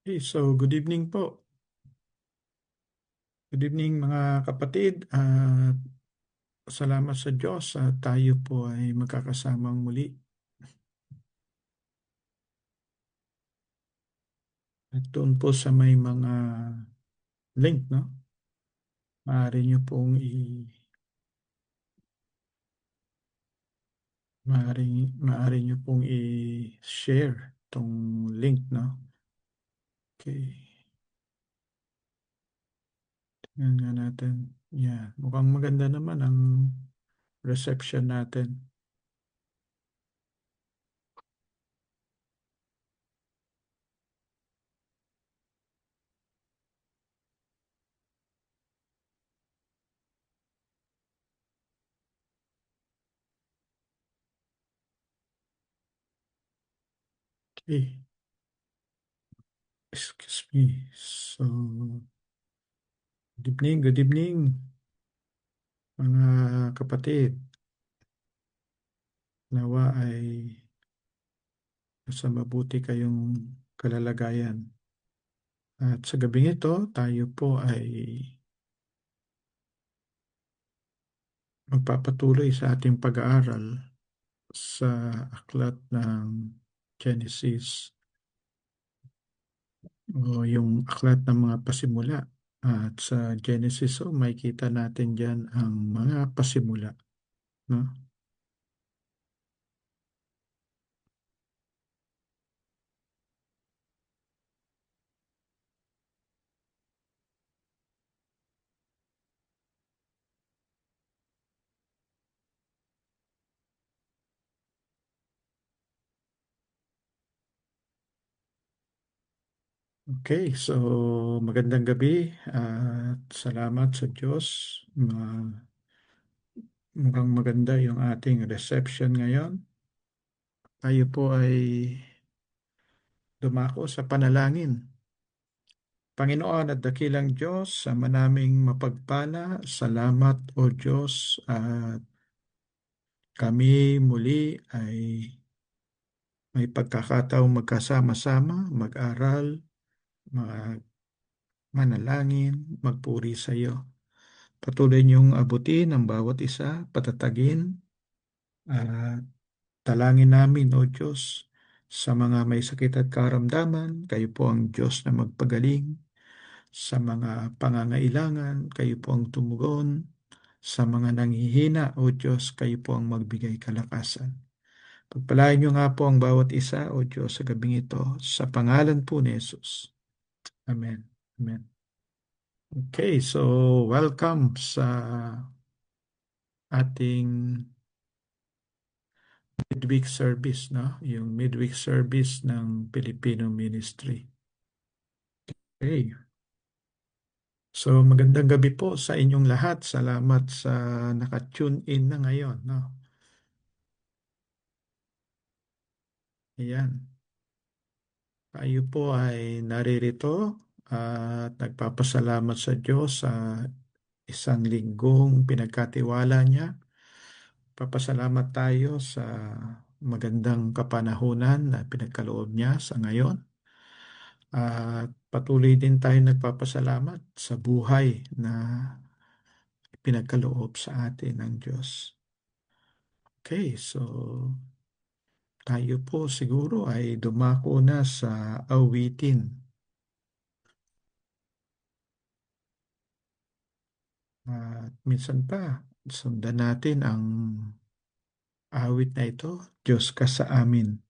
Okay, so good evening po. Good evening mga kapatid. Salamat sa Diyos at tayo po ay magkakasamang muli. At doon po sa may mga link, no? Maaari nyo pong maaari nyo pong i-share tong link, no? Okay. Tingnan nga natin. Yan. Mukhang maganda naman ang reception natin. Okay. Excuse me. So, good evening mga kapatid. Nawa ay nasa mabuti kayong kalalagayan. At sa gabing ito, tayo po ay magpapatuloy sa ating pag-aaral sa aklat ng Genesis o yung aklat ng mga pasimula. At sa Genesis, makikita natin dyan ang mga pasimula. No? Okay, so magandang gabi at salamat sa Diyos. Mukhang maganda yung ating reception ngayon. Tayo po ay dumako sa panalangin. Panginoon at dakilang Diyos, sama naming mapagpala, salamat o Diyos at kami muli ay may pagkakataong magkasama-sama, mag-aral, manalangin, magpuri sa iyo. Patuloy niyong abutin ang bawat isa, patatagin, at talangin namin o Diyos sa mga may sakit at karamdaman, kayo po ang Diyos na magpagaling. Sa mga pangangailangan, kayo po ang tumugon. Sa mga nanghihina, o Diyos, kayo po ang magbigay kalakasan. Pagpalain niyo nga po ang bawat isa, o Diyos, sa gabing ito, sa pangalan po ni Jesus. Amen. Amen. Okay, so welcome sa ating midweek service, no? Yung midweek service ng Filipino Ministry. Okay. So magandang gabi po sa inyong lahat. Salamat sa naka-tune in na ngayon, no? Ayan. Tayo po ay naririto at nagpapasalamat sa Diyos sa isang linggong pinagkatiwala niya. Papasalamat tayo sa magandang kapanahunan na pinagkaloob niya sa ngayon. At patuloy din tayo nagpapasalamat sa buhay na pinagkaloob sa atin ng Diyos. Okay, so tayo po siguro ay dumako na sa awitin. At minsan pa, sundan natin ang awit na ito, Diyos ka sa amin.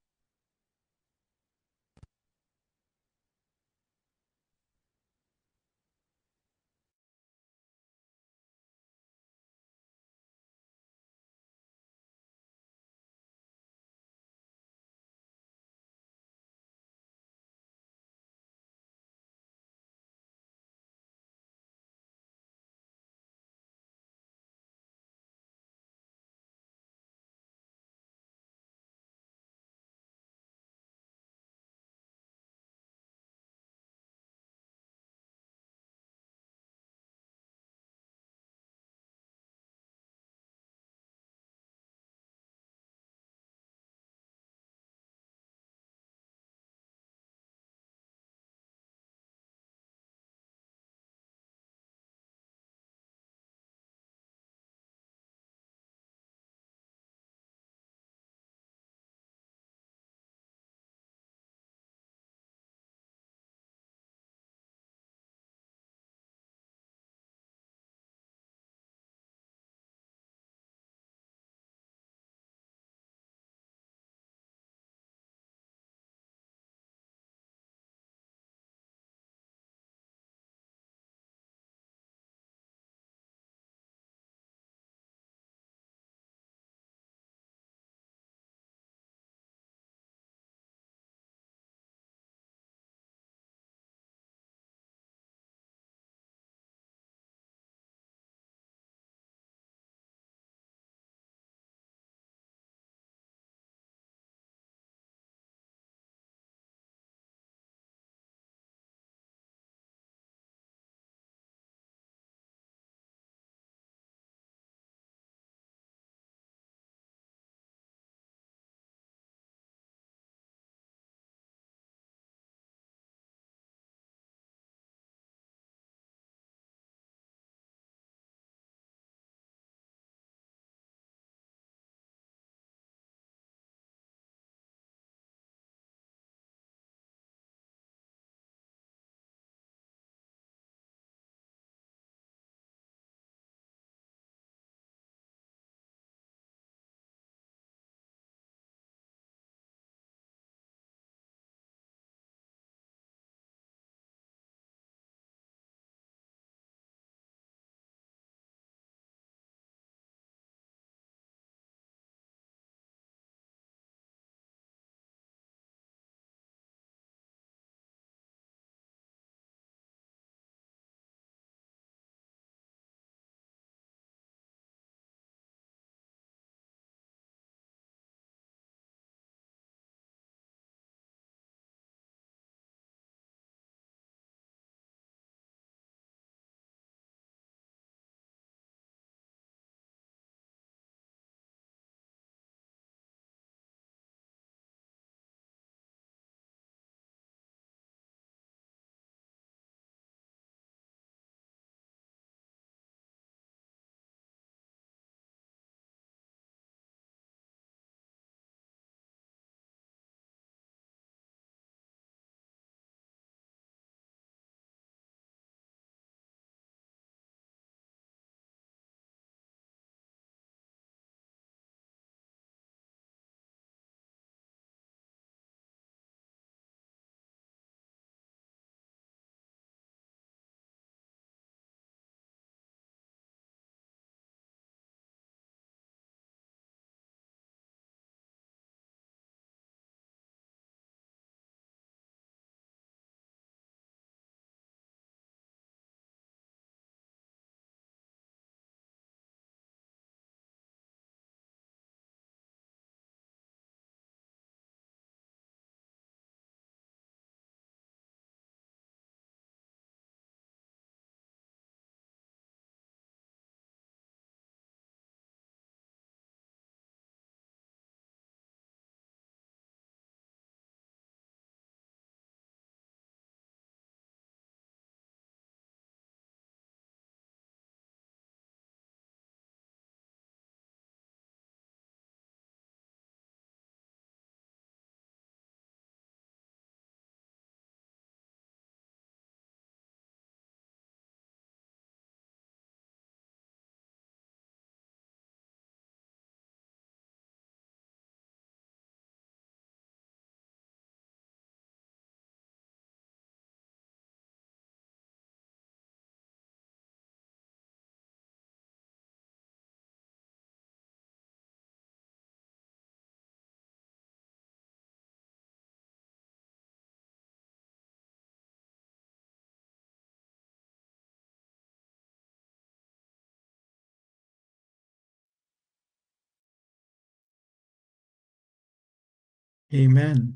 Amen.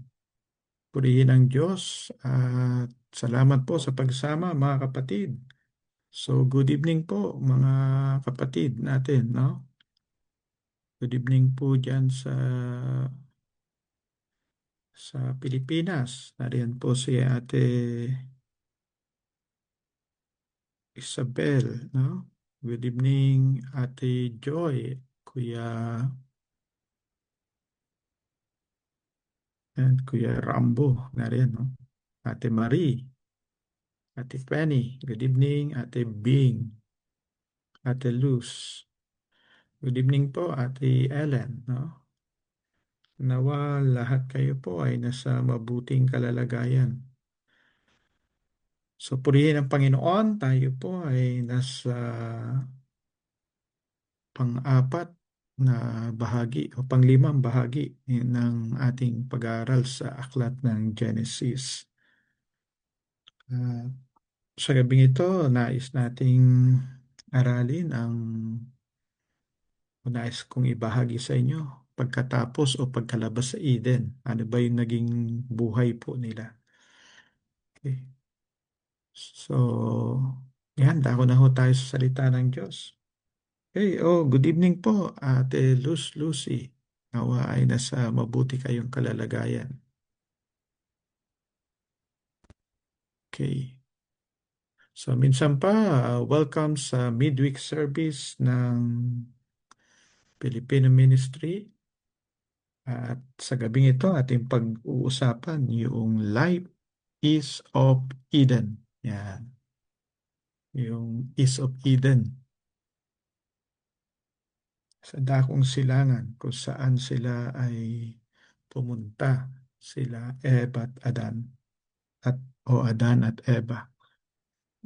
Purihin ang Diyos at salamat po sa pagsama mga kapatid. So good evening po mga kapatid natin, no? Good evening po dyan sa Pilipinas. Nariyan po si Ate Isabel, no? Good evening Ate Joy, Kuya Rambo, nariyan, no? Ate Marie, Ate Penny, good evening Ate Bing, Ate Luz. Good evening po Ate Ellen, no? Nawa lahat kayo po ay nasa mabuting kalalagayan. So purihin ang Panginoon, tayo po ay nasa pang-apat na bahagi o panglimang bahagi ng ating pag-aaral sa aklat ng Genesis. Ah, sa gabing ito, nais nating aralin o nais kong ibahagi sa inyo pagkatapos o pagkalabas sa Eden. Ano ba yung naging buhay po nila? Okay. So, yan, dako na ho tayo sa salita ng Diyos. Hey, oh, good evening po, Ate Lucy. Nawa ay nasa mabuti kayong kalalagayan. Okay. So, minsan pa, welcome sa midweek service ng Filipino Ministry. At sa gabing ito, ating pag-uusapan yung Life is of Eden. Yan, yung is of Eden. Sa dakong silangan kung saan sila ay pumunta, sila Eva at Adan o Adan at Eva.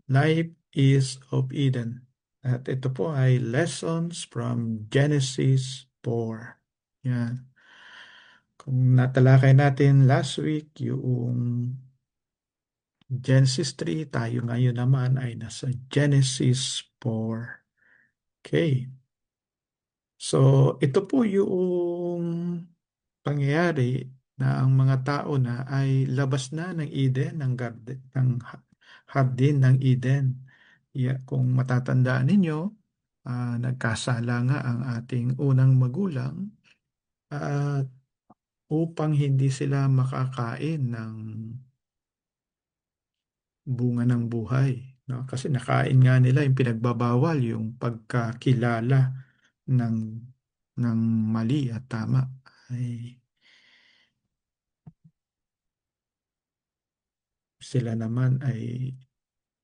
Life is of Eden. At ito po ay lessons from Genesis 4. Yan. Kung natalakay natin last week yung Genesis 3, tayo ngayon naman ay nasa Genesis 4. Okay. So, ito po yung pangyayari na ang mga tao na ay labas na ng Eden, ng garden, ng hardin ng Eden. Kung matatandaan ninyo, nagkasala nga ang ating unang magulang at upang hindi sila makakain ng bunga ng buhay. No? Kasi nakain nga nila yung pinagbabawal, yung pagkakilala ng, ng mali at tama. Ay, sila naman ay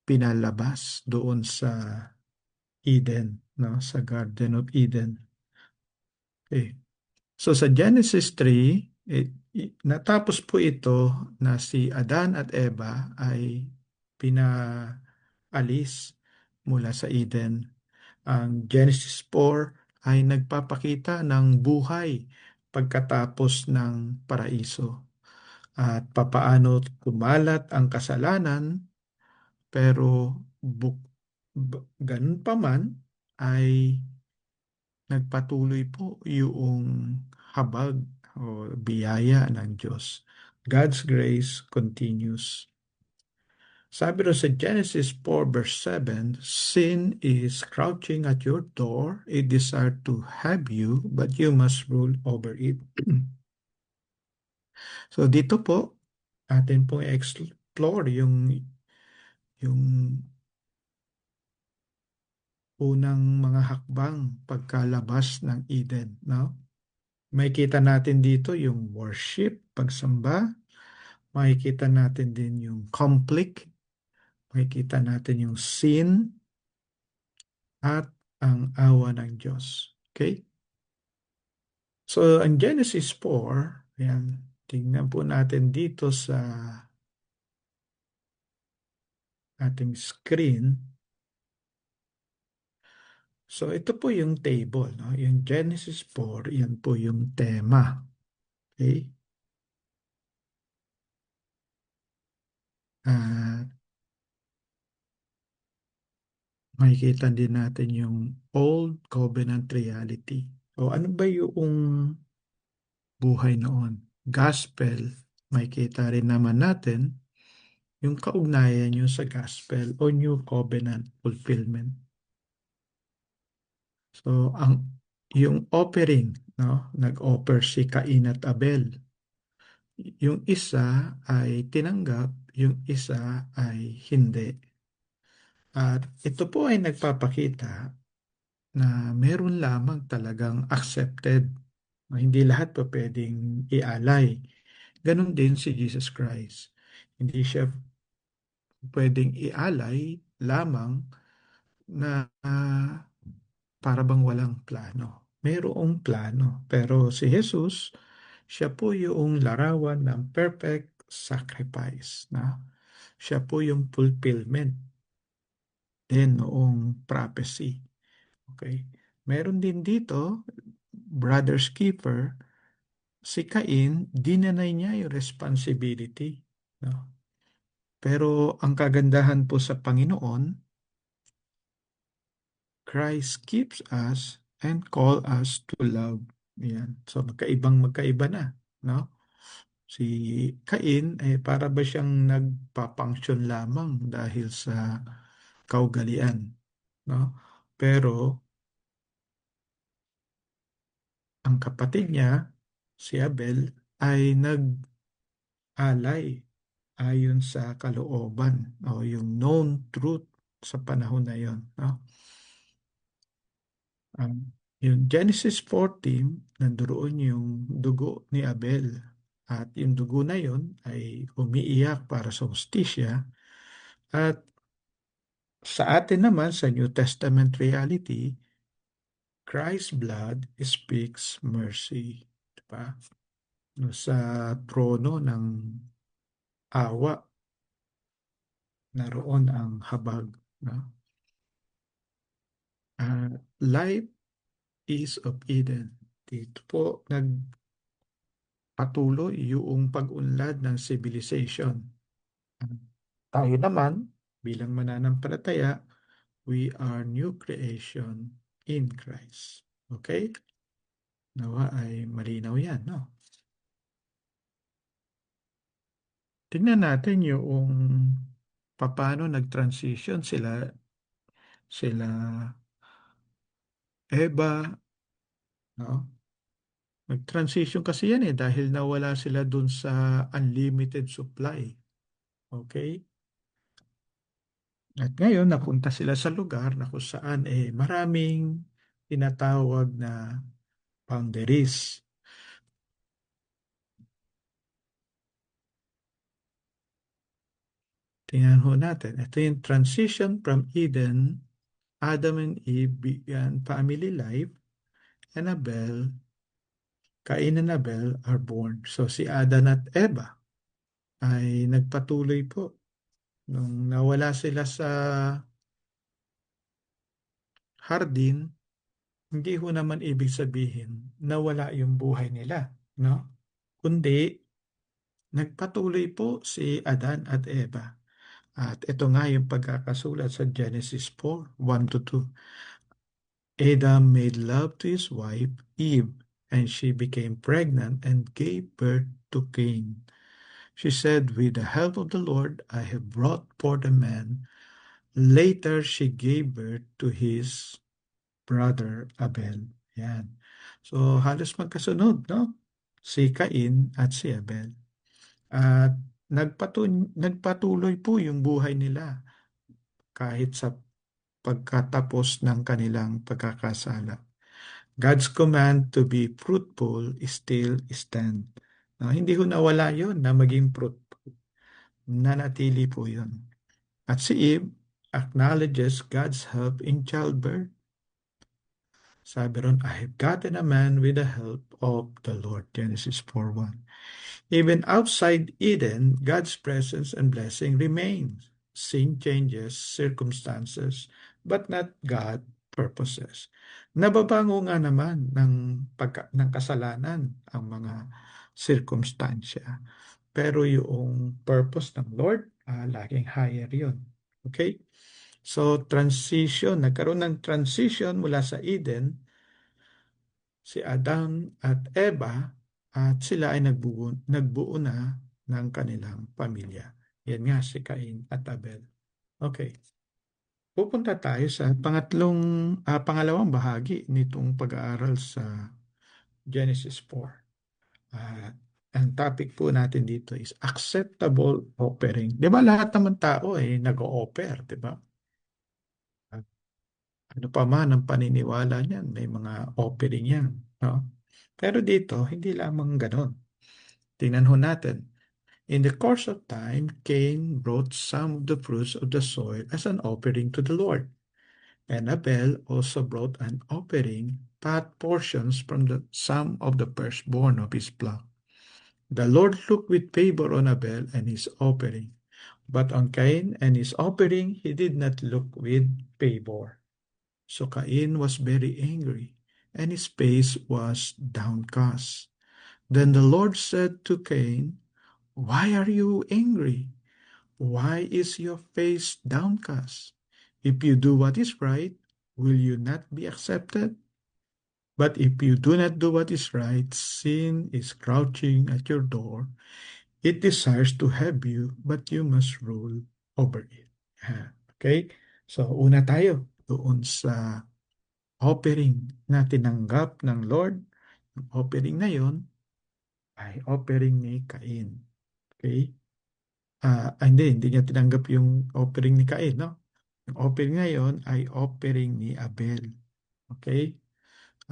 pinalabas doon sa Eden, no? Sa Garden of Eden. Okay. So sa Genesis 3, natapos po ito na si Adan at Eva ay pinaalis mula sa Eden. Ang Genesis 4 ay nagpapakita ng buhay pagkatapos ng paraiso at papaano kumalat ang kasalanan pero ganun pa man ay nagpatuloy po yung habag o biyaya ng Diyos. God's grace continues. Sabi ro sa Genesis 4 verse 7, sin is crouching at your door, it desire to have you, but you must rule over it. So dito po, atin pong explore yung unang mga hakbang pagkalabas ng Eden, no? Makikita natin dito yung worship, pagsamba. Makikita natin din yung conflict. Makikita natin yung sin at ang awa ng Diyos. Okay? So, ang Genesis 4, ayan, tingnan po natin dito sa ating screen. So, ito po yung table, no? Yung Genesis 4, yan po yung tema. Okay? At makikita din natin yung Old Covenant reality. O ano ba yung buhay noon? gospel, makikita rin naman natin yung kaugnayan yun sa gospel o new covenant fulfillment. So, yung offering, no? Nag-offer si Cain at Abel. Yung isa ay tinanggap, yung isa ay hindi. At ito po ay nagpapakita na meron lamang talagang accepted. Hindi lahat pa pwedeng ialay. Ganon din si Jesus Christ. Hindi siya pwedeng ialay lamang na para bang walang plano. Mayroong plano. Pero si Jesus, siya po yung larawan ng perfect sacrifice. Na siya po yung fulfillment din noong prophecy. Okay? Meron din dito, Brother Skipper, si Cain, dinanay niya yung responsibility. No? Pero ang kagandahan po sa Panginoon, Christ keeps us and call us to love. Yan. So magkaiba na, no? Si Cain para ba siyang nagpapangsyon lamang dahil sa kaugalian, no? Pero ang kapatid niya, si Abel, ay nag-alay ayon sa kalooban o yung known truth sa panahon na yon, no? Yung Genesis 14, nandoon yung dugo ni Abel. At yung dugo na yon ay umiiyak para sa hustisya. At sa atin naman, sa New Testament reality, Christ's blood speaks mercy. Diba? No, sa trono ng awa, naroon ang habag. No? Life is of Eden. Dito po nagpatuloy yung pag-unlad ng civilization. Tayo naman, bilang mananampalataya, we are new creation in Christ. Okay? Nawa ay malinaw yan, no? Tingnan natin yung paano nag-transition sila Eva, no? Nag-transition kasi yan dahil nawala sila dun sa unlimited supply. Okay? At ngayon, napunta sila sa lugar na kung saan maraming tinatawag na boundaries. Tingnan ho natin. Ito yung transition from Eden, Adam and Eve began family life, and Cain and Abel are born. So si Adan at Eva ay nagpatuloy po. Nung nawala sila sa hardin, hindi ho naman ibig sabihin nawala yung buhay nila, no? Kundi nagpatuloy po si Adan at Eva. At ito nga yung pagkakasulat sa Genesis 4, 1 to 2. Adam made love to his wife, Eve, and she became pregnant and gave birth to Cain. She said, "With the help of the Lord, I have brought forth a man." Later, she gave birth to his brother Abel. Yan. So, halos magkasunod, no? Si Cain at si Abel. At nagpatuloy po yung buhay nila kahit sa pagkatapos ng kanilang pagkakasala. God's command to be fruitful still stand. No, hindi ko nawala yon na maging fruitful. Nanatili po yon. At si Eve acknowledges God's help in childbirth. Sabi ron, I have gotten a man with the help of the Lord. Genesis 4:1. Even outside Eden, God's presence and blessing remains. Sin changes circumstances, but not God purposes. Nababango nga naman ng kasalanan ang mga sirkumstansya. Pero yung purpose ng Lord, laging higher yun. Okay? So, nagkaroon ng transition mula sa Eden, si Adam at Eva, at sila ay nagbuo na ng kanilang pamilya. Yan nga si Cain at Abel. Okay. Pupunta tayo sa pangalawang bahagi nitong pag-aaral sa Genesis 4. Ah, ang topic po natin dito is acceptable offering. Di ba lahat naman tao ay nag-o-offer, di ba? Ano pa man ang paniniwala niyan, may mga offering yan. No? Pero dito, hindi lamang ganon. Tingnan ho natin. In the course of time, Cain brought some of the fruits of the soil as an offering to the Lord. And Abel also brought an offering, fat portions from some of the firstborn of his flock. The Lord looked with favor on Abel and his offering, but on Cain and his offering he did not look with favor. So Cain was very angry, and his face was downcast. Then the Lord said to Cain, "Why are you angry? Why is your face downcast? If you do what is right, will you not be accepted? But if you do not do what is right, sin is crouching at your door. It desires to have you, but you must rule over it." Okay? So, una tayo doon sa offering na tinanggap ng Lord. Ang offering na yon ay offering ni Cain. Okay? Hindi niya tinanggap yung offering ni Cain, no? Yung offering na yon ay offering ni Abel. Okay?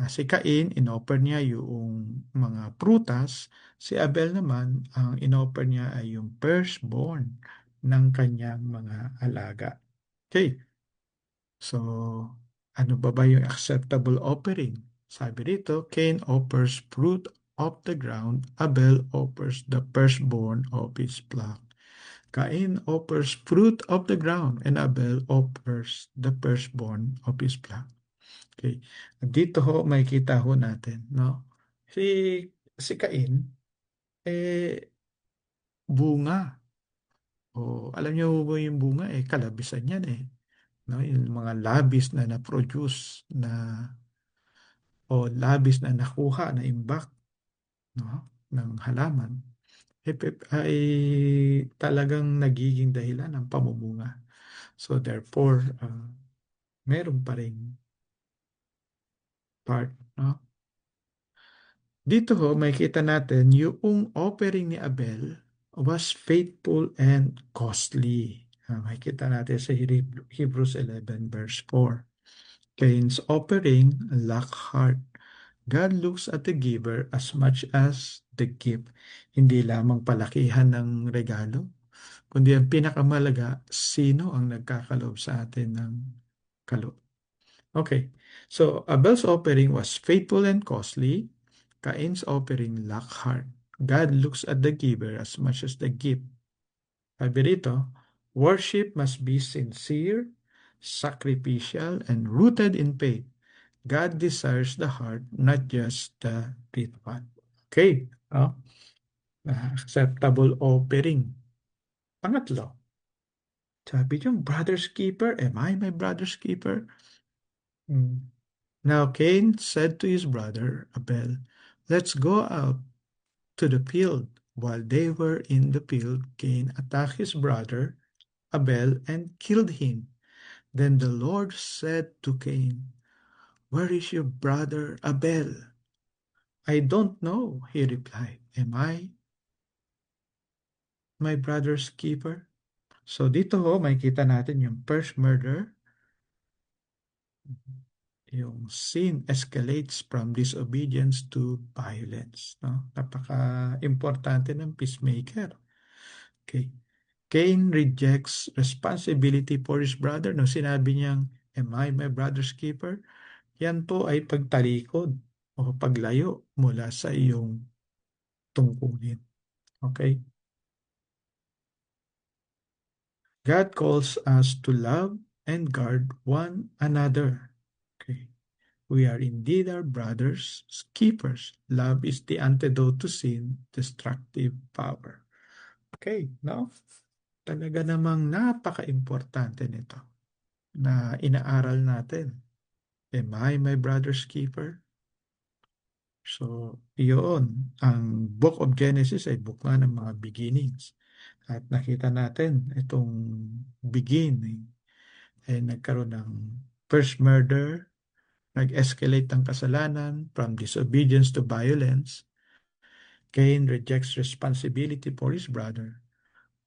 Si Cain, inoffer niya yung mga prutas. Si Abel naman, ang inoffer niya ay yung firstborn ng kanyang mga alaga. Okay? So, ano ba yung acceptable offering? Sabi dito, Cain offers fruit of the ground, Abel offers the firstborn of his flock. Cain offers fruit of the ground, and Abel offers the firstborn of his flock. Okay. Dito ho, makikita ho natin, no? Si Cain, eh, bunga. O, alam niyo ba yung bunga, kalabisan yan eh. No? Yung mga labis na na-produce o labis na nakuha na imbak, no? Ng halaman, ay talagang nagiging dahilan ng pamumunga. So therefore, meron pa rin part, no? Dito ho, makikita natin yung offering ni Abel was faithful and costly. Makikita natin sa Hebrews 11 verse 4. Cain's offering lacked heart. God looks at the giver as much as the gift. Hindi lamang palakihan ng regalo, kundi ang pinakamalaga, sino ang nagkakaloob sa atin ng kaloob. Okay, so Abel's offering was faithful and costly. Cain's offering lacked heart. God looks at the giver as much as the gift. Sabi rito, worship must be sincere, sacrificial, and rooted in faith. God desires the heart, not just the ritual. Okay, acceptable offering. Pangatlo, sabi niyo, brother's keeper, am I my brother's keeper? Now Cain said to his brother Abel, "Let's go out to the field." While they were in the field, Cain attacked his brother Abel and killed him. Then the Lord said to Cain, "Where is your brother Abel?" "I don't know," he replied. "Am I my brother's keeper?" So dito ho, makikita natin yung first murder. Yung sin escalates from disobedience to violence. No? Napaka-importante ng peacemaker. Okay. Cain rejects responsibility for his brother. No, sinabi niyang, "Am I my brother's keeper?" Yan po ay pagtalikod o paglayo mula sa iyong tungkulin. Okay? God calls us to love and guard one another. Okay? We are indeed our brothers' keepers. Love is the antidote to sin, destructive power. Okay, no? Talaga namang napaka-importante nito na inaaral natin. Am I my brother's keeper? So, iyon. Ang Book of Genesis ay book nga ng mga beginnings. At nakita natin itong beginning ay nagkaroon ng first murder, nag-escalate ang kasalanan from disobedience to violence. Cain rejects responsibility for his brother.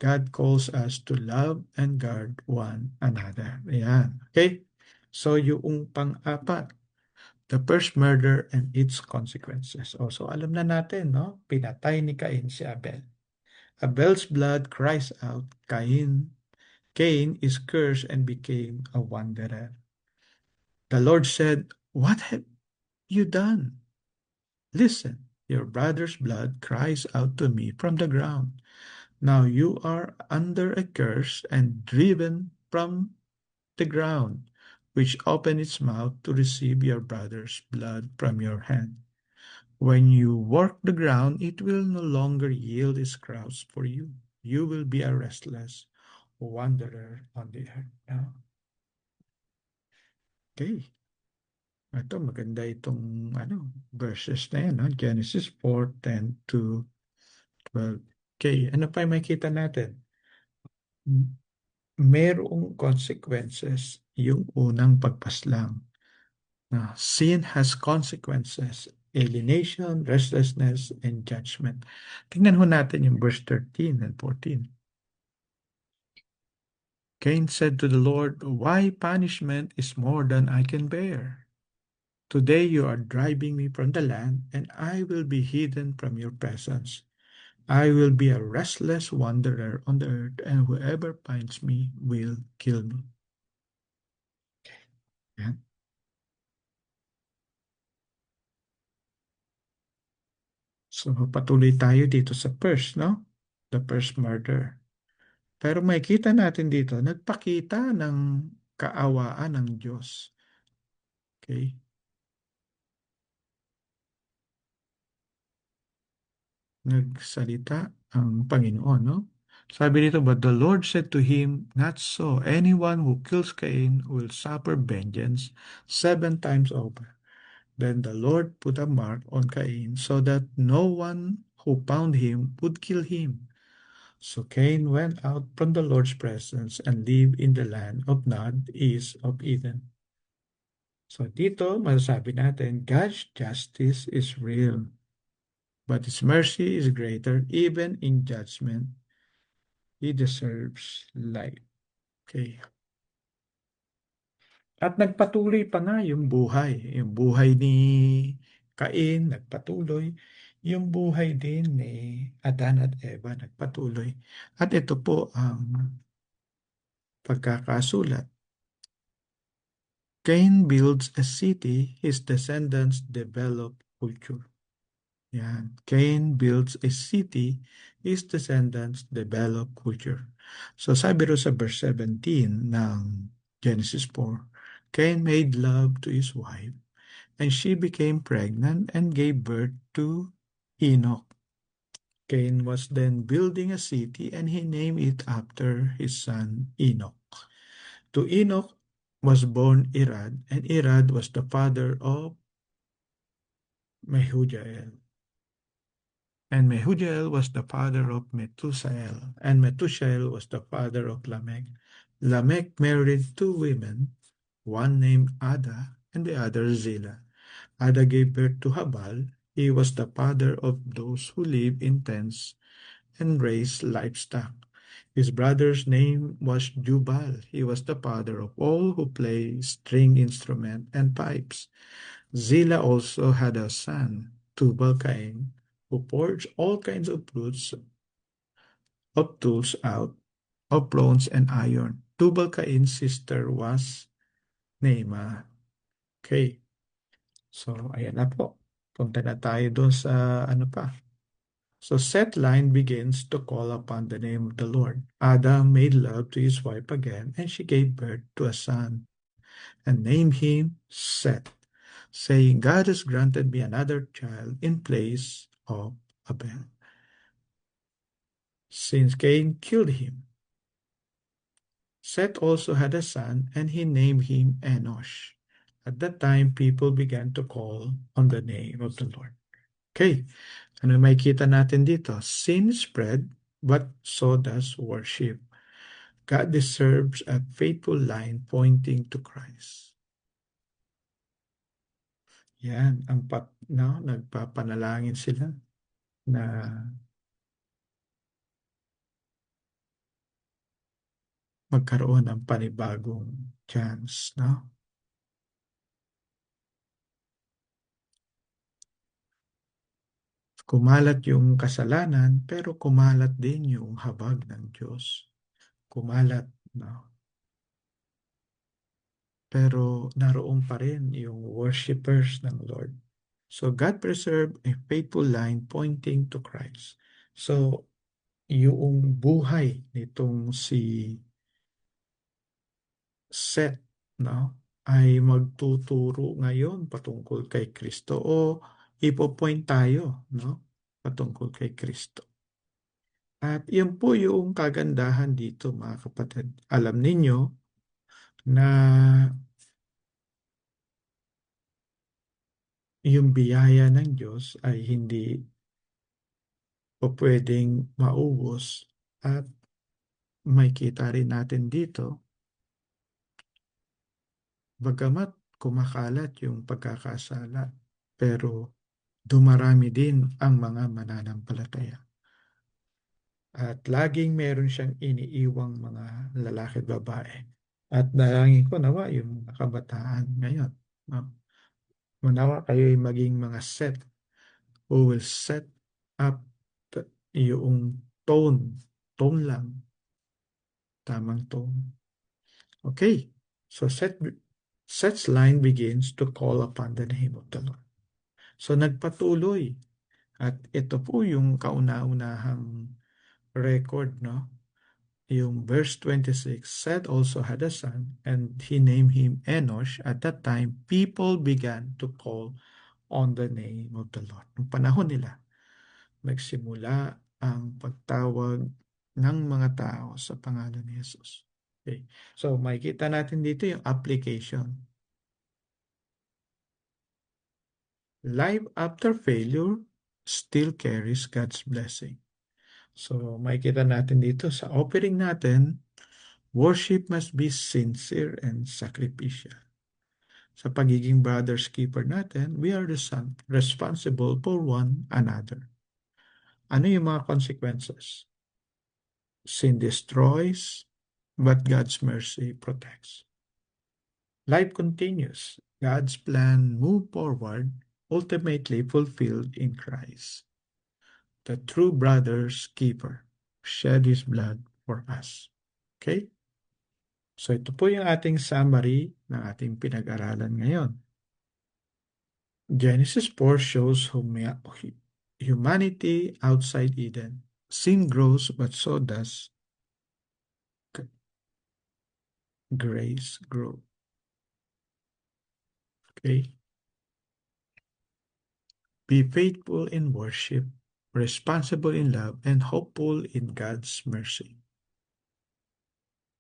God calls us to love and guard one another. Ayan. Okay? So, yung pang-apat, the first murder and its consequences. Also, alam na natin, no? Pinatay ni Cain si Abel. Abel's blood cries out, Cain is cursed and became a wanderer. The Lord said, what have you done? Listen, your brother's blood cries out to me from the ground. Now you are under a curse and driven from the ground, which opened its mouth to receive your brother's blood from your hand. When you work the ground, it will no longer yield its crops for you. You will be a restless wanderer on the earth. Okay. Ito, maganda itong verses na yan, no? Genesis 4:10 to 12. Okay, ano pa yung makita natin? Merong consequences yung unang pagpaslang. Na sin has consequences, alienation, restlessness, and judgment. Tingnan ho natin yung verse 13 and 14. Cain said to the Lord, why punishment is more than I can bear? Today you are driving me from the land, and I will be hidden from your presence. I will be a restless wanderer on the earth, and whoever finds me will kill me. Yan. So patuloy tayo dito sa first, no? The first murder. Pero makikita natin dito, nagpakita ng kaawaan ng Diyos. Okay? Nagsalita ang Panginoon, no? Sabi dito, but the Lord said to him, not so. Anyone who kills Cain will suffer vengeance 7 times over. Then the Lord put a mark on Cain so that no one who found him would kill him. So Cain went out from the Lord's presence and lived in the land of Nod, east of Eden. So dito, masasabi natin, God's justice is real, but His mercy is greater. Even in judgment, He deserves life. Okay. At nagpatuloy pa nga yung buhay. Yung buhay ni Cain, nagpatuloy. Yung buhay din ni Adan at Eva, nagpatuloy. At ito po ang pagkakasulat. Cain builds a city, his descendants develop culture. Yan. Cain builds a city, his descendants develop culture. So sabi ro sa verse 17 ng Genesis 4, Cain made love to his wife, and she became pregnant and gave birth to Enoch. Cain was then building a city, and he named it after his son Enoch. To Enoch was born Irad, and Irad was the father of Mehujael. And Mehujael was the father of Methusael, and Methusael was the father of Lamech. Lamech married 2 women, one named Ada and the other Zillah. Ada gave birth to Habal. He was the father of those who live in tents and raise livestock. His brother's name was Jubal. He was the father of all who play string instrument and pipes. Zillah also had a son, Tubal-Cain, who forged all kinds of fruits of tools out of bronze and iron. Tubal-Cain's sister was Naamah. Okay. So, ayan na po. Punta na tayo doon sa ano pa. So, Seth line begins to call upon the name of the Lord. Adam made love to his wife again, and she gave birth to a son, and named him Seth, saying, God has granted me another child in place of Abel, since Cain killed him. Seth also had a son, and he named him Enosh. At that time, people began to call on the name of the Lord. Okay, ano may kita natin dito? Sin spread, but so does worship. God deserves a faithful line pointing to Christ. Yan, no, nagpapanalangin sila na magkaroon ng panibagong chance, no? Kumalat yung kasalanan, pero kumalat din yung habag ng Diyos. Kumalat, no? Pero naroon pa rin yung worshipers ng Lord. So God preserved a faithful line pointing to Christ. So yung buhay nitong si Seth, no, ay magtuturo ngayon patungkol kay Kristo o ipopoint tayo, no, patungkol kay Kristo. At yan po yung kagandahan dito, mga kapatid. Alam ninyo na yung biyaya ng Diyos ay hindi po pwedeng maubos at may kita rin natin dito, bagamat kumakalat yung pagkakasala, pero dumarami din ang mga mananampalataya. At laging meron siyang iniiwang mga lalaki at babae. At dalangin ko nawa yung mga kabataan ngayon. No? Manawa kayo'y maging mga set who will set up yung tone lang, tamang tone. Okay, so Set's line begins to call upon the name of the Lord. So nagpatuloy at ito po yung kauna-unahang record, no? Yung verse 26, Seth also had a son and he named him Enosh. At that time, people began to call on the name of the Lord. Noong panahon nila, nagsimula ang pagtawag ng mga tao sa pangalan ni Jesus. Okay. So, makikita natin dito yung application. Life after failure still carries God's blessing. So, makikita natin dito sa offering natin, worship must be sincere and sacrificial. Sa pagiging brother's keeper natin, we are responsible for one another. Ano yung mga consequences? Sin destroys, but God's mercy protects. Life continues. God's plan move forward, ultimately fulfilled in Christ, the true brother's keeper, shed his blood for us. Okay? So ito po yung ating summary ng ating pinag-aralan ngayon. Genesis 4 shows humanity outside Eden. Sin grows, but so does grace grow. Okay? Be faithful in worship, responsible in love, and hopeful in God's mercy.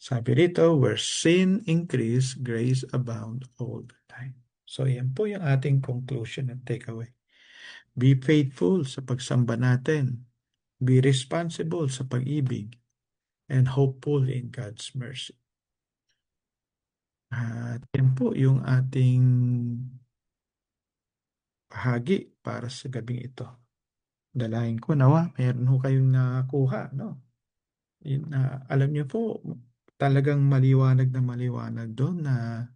Sabi rito, where sin increase, grace abound all the time. So yan po yung ating conclusion and takeaway. Be faithful sa pagsamba natin. Be responsible sa pag-ibig. And hopeful in God's mercy. At yan po yung ating bahagi para sa gabing ito. Dalahin ko nawa, mayroon ho kayong nakuha, no? Alam niyo po, talagang maliwanag na maliwanag doon na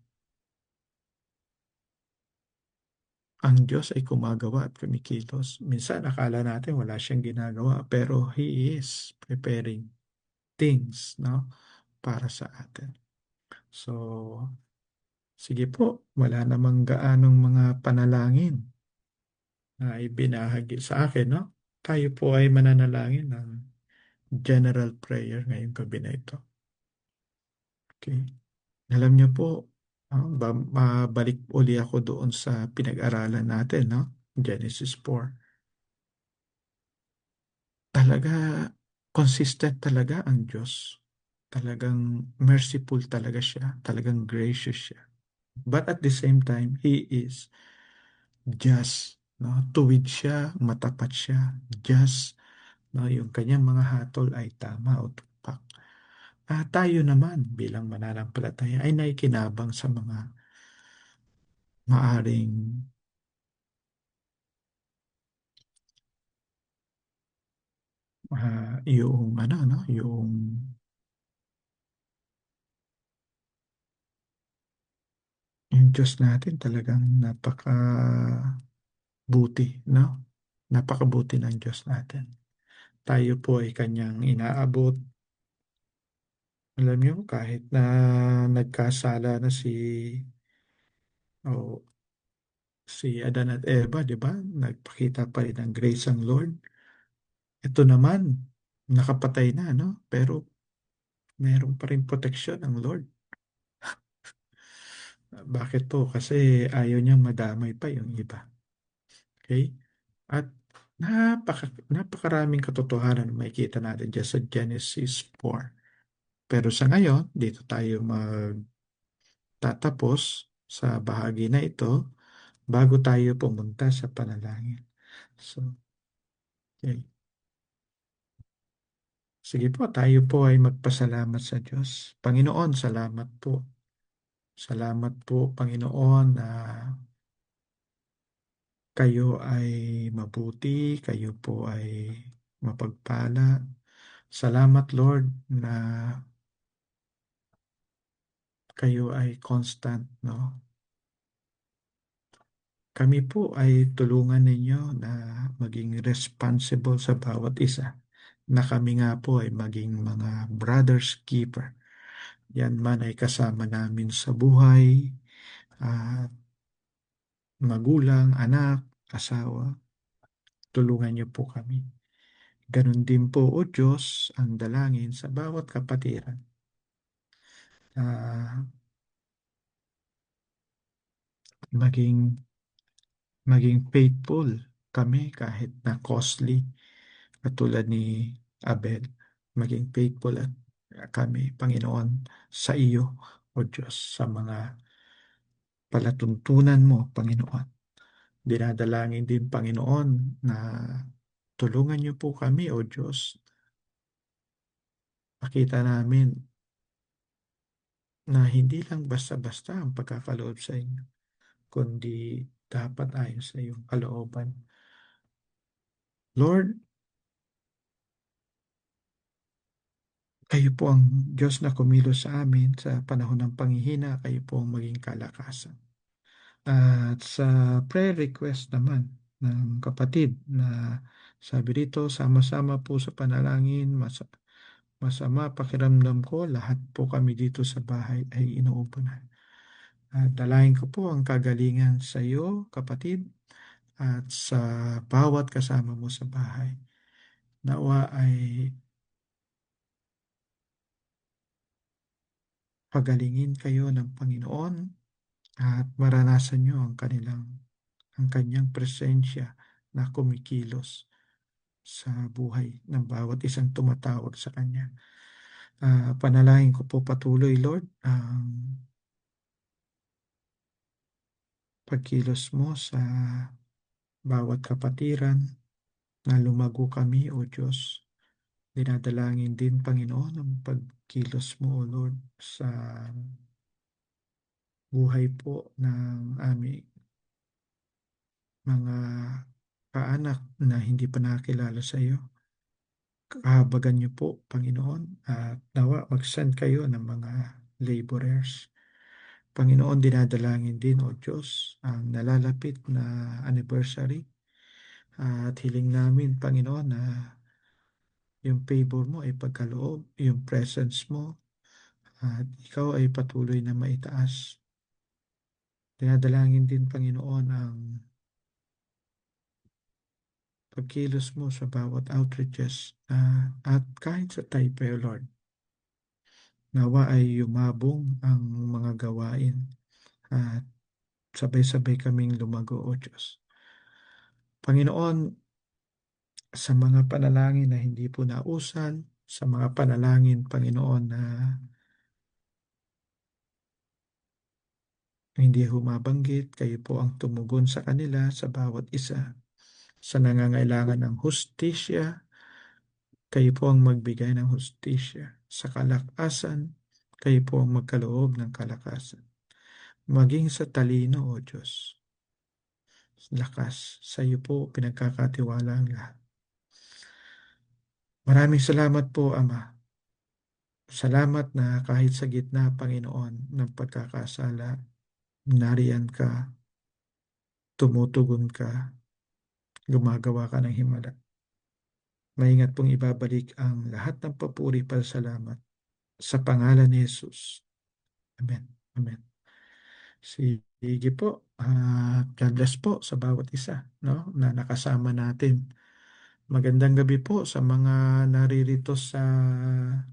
ang Diyos ay gumagawa at kumikilos. Minsan akala natin wala siyang ginagawa, pero He is preparing things, no, para sa atin. So, sige po, wala namang gaanong mga panalangin na ibinahagi sa akin, no? Tayo po ay mananalangin ng general prayer ngayong gabi na ito. Okay. Alam niyo po, mabalik uli ako doon sa pinag-aralan natin, no? Genesis 4. Talaga, consistent talaga ang Diyos. Talagang merciful talaga siya. Talagang gracious siya. But at the same time, He is just. no? Tuwid siya, matapat siya, just, no? Yung kanyang mga hatol ay tama o tupak. Tayo naman bilang mananampalataya ay naikinabang sa mga maaring yung ano, no? Yung Diyos natin talagang buti, no? Napakabuti ng Diyos natin. Tayo po ay kanyang inaabot. Alam niyo, kahit na nagkasala na o si Adan at Eva, di ba? Nagpakita pa rin ng grace ang Lord. Ito naman, nakapatay na, no? Pero meron pa rin proteksyon ang Lord. Bakit po? Kasi ayaw niyang madamay pa yung iba. Okay? At napakaraming katotohanan na makikita natin dyan sa Genesis 4. Pero sa ngayon, dito tayo magtatapos sa bahagi na ito bago tayo pumunta sa panalangin. So, okay. Sige po, tayo po ay magpasalamat sa Diyos. Panginoon, salamat po. Salamat po, Panginoon, na kayo ay mabuti, kayo po ay mapagpala. Salamat, Lord, na kayo ay constant, no? Kami po ay tulungan ninyo na maging responsible sa bawat isa, na kami nga po ay maging mga brother's keeper. Yan man ay kasama namin sa buhay, at magulang, anak, asawa. Tulungan niyo po kami. Ganon din po, O Diyos, ang dalangin sa bawat kapatiran. Ah, maging maging faithful kami kahit na costly, katulad ni Abel. Maging faithful at kami, Panginoon, sa iyo, O Diyos, sa mga palatuntunan mo, Panginoon. Dinadalangin din, Panginoon, na tulungan niyo po kami, O Diyos. Makita namin na hindi lang basta-basta ang pagkakaloob sa inyo, kundi dapat ayon sa iyong kalooban. Lord, kayo po ang Diyos na kumilos sa amin sa panahon ng panghihina, kayo po ang maging kalakasan. At sa prayer request naman ng kapatid na sabi dito, sama-sama po sa panalangin, masama pakiramdam ko, lahat po kami dito sa bahay ay inuupo na. At dalayan ko po ang kagalingan sa iyo, kapatid, at sa bawat kasama mo sa bahay. Nawa ay pagalingin kayo ng Panginoon at maranasan nyo ang kanyang presensya na kumikilos sa buhay ng bawat isang tumatawag sa kanya. Panalangin ko po patuloy, Lord, ang pagkilos mo sa bawat kapatiran na lumago kami, O Diyos. Dinadalangin din, Panginoon, ang pagkilos mo, O Lord, sa buhay po ng aming mga kaanak na hindi pa nakakilala sa iyo. Kahabagan niyo po, Panginoon, at nawa mag-send kayo ng mga laborers. Panginoon, dinadalangin din, O Diyos, ang nalalapit na anniversary, at hiling namin, Panginoon, na yung favor mo ay pagkaloob, yung presence mo, at ikaw ay patuloy na maitaas. Dinadalangin din, Panginoon, ang pagkilos mo sa bawat outreaches, at kahit sa Taipei, Lord. Nawa ay yumabong ang mga gawain at sabay-sabay kaming lumago, O Diyos. Panginoon, sa mga panalangin na hindi po nausan, sa mga panalangin, Panginoon, na hindi humabanggit, kayo po ang tumugon sa kanila sa bawat isa. Sa nangangailangan ng hustisya, kayo po ang magbigay ng hustisya. Sa kalakasan, kayo po ang magkaloob ng kalakasan. Maging sa talino, O Diyos, lakas, sa iyo po pinagkakatiwala ang lahat. Maraming salamat po, Ama. Salamat na kahit sa gitna, Panginoon, ng pagkakasala, nariyan ka, tumutugon ka, gumagawa ka ng himala. Maingat pong ibabalik ang lahat ng papuri pasalamat sa pangalan ni Jesus. Amen. Amen. Sige po. God bless po sa bawat isa, no, na nakasama natin. Magandang gabi po sa mga naririto sa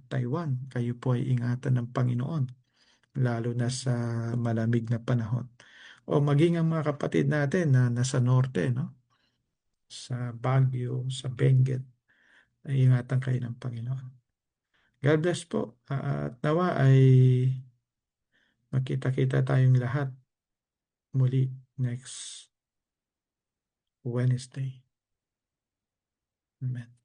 Taiwan. Kayo po ay ingatan ng Panginoon, lalo na sa malamig na panahon. O maging ang mga kapatid natin na nasa norte, no? Sa Baguio, sa Benguet, ay ingatan kayo ng Panginoon. God bless po. At nawa ay makita-kita tayong lahat muli next Wednesday. Amen.